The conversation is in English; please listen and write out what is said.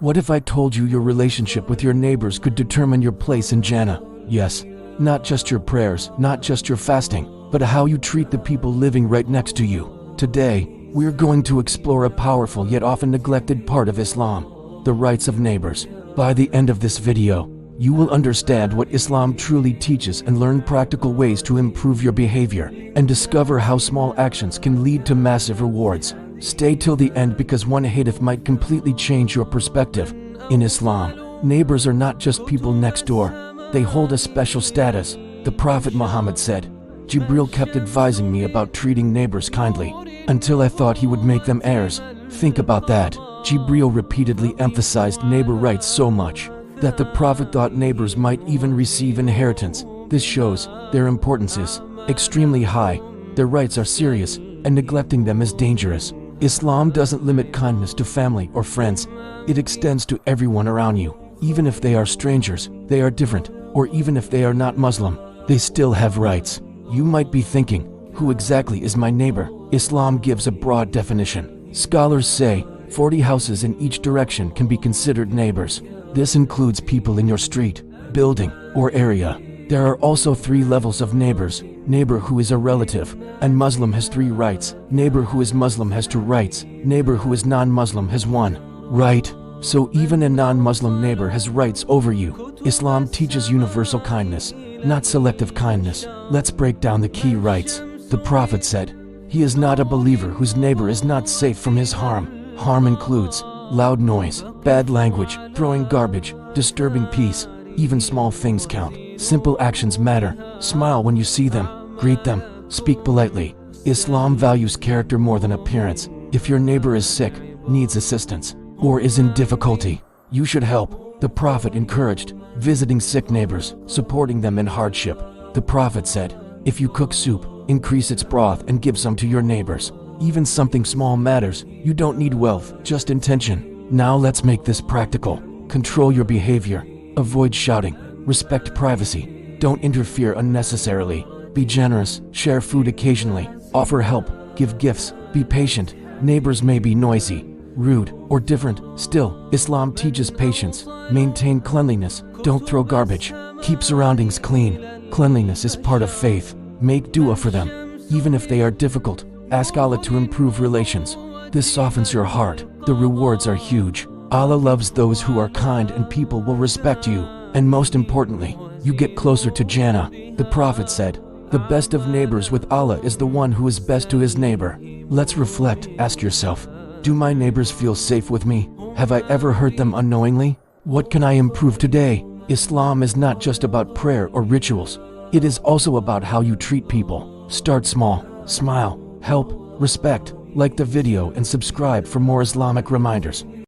What if I told you your relationship with your neighbors could determine your place in Jannah? Yes, not just your prayers, not just your fasting, but how you treat the people living right next to you. Today, we're going to explore a powerful yet often neglected part of Islam, the rights of neighbors. By the end of this video, you will understand what Islam truly teaches and learn practical ways to improve your behavior and discover how small actions can lead to massive rewards. Stay till the end because one hadith might completely change your perspective. In Islam, neighbors are not just people next door. They hold a special status. The Prophet Muhammad said, "Jibril kept advising me about treating neighbors kindly, until I thought he would make them heirs." Think about that. Jibril repeatedly emphasized neighbor rights so much that the Prophet thought neighbors might even receive inheritance. This shows their importance is extremely high, their rights are serious, and neglecting them is dangerous. Islam doesn't limit kindness to family or friends. It extends to everyone around you. Even if they are strangers, they are different, or even if they are not Muslim, they still have rights. You might be thinking, who exactly is my neighbor? Islam gives a broad definition. Scholars say 40 houses in each direction can be considered neighbors. This includes people in your street, building, or area. There are also 3 levels of neighbors. Neighbor who is a relative, and Muslim has 3 rights. Neighbor who is Muslim has 2 rights. Neighbor who is non-Muslim has 1 right. So even a non-Muslim neighbor has rights over you. Islam teaches universal kindness, not selective kindness. Let's break down the key rights. The Prophet said, "He is not a believer whose neighbor is not safe from his harm." Harm includes loud noise, bad language, throwing garbage, disturbing peace. Even small things count. Simple actions matter. Smile when you see them. Greet them. Speak politely. Islam values character more than appearance. If your neighbor is sick, needs assistance, or is in difficulty, you should help. The Prophet encouraged visiting sick neighbors, supporting them in hardship. The Prophet said, "If you cook soup, increase its broth and give some to your neighbors." Even something small matters. You don't need wealth, just intention. Now let's make this practical. Control your behavior. Avoid shouting. Respect privacy. Don't interfere unnecessarily. Be generous. Share food occasionally. Offer help. Give gifts. Be patient. Neighbors may be noisy, rude, or different. Still, Islam teaches patience. Maintain cleanliness. Don't throw garbage. Keep surroundings clean. Cleanliness is part of faith. Make dua for them. Even if they are difficult, ask Allah to improve relations. This softens your heart. The rewards are huge. Allah loves those who are kind and people will respect you. And most importantly, you get closer to Jannah. The Prophet said, "The best of neighbors with Allah is the one who is best to his neighbor." Let's reflect. Ask yourself, do my neighbors feel safe with me? Have I ever hurt them unknowingly? What can I improve today? Islam is not just about prayer or rituals. It is also about how you treat people. Start small. Smile. Help. Respect. Like the video and subscribe for more Islamic reminders.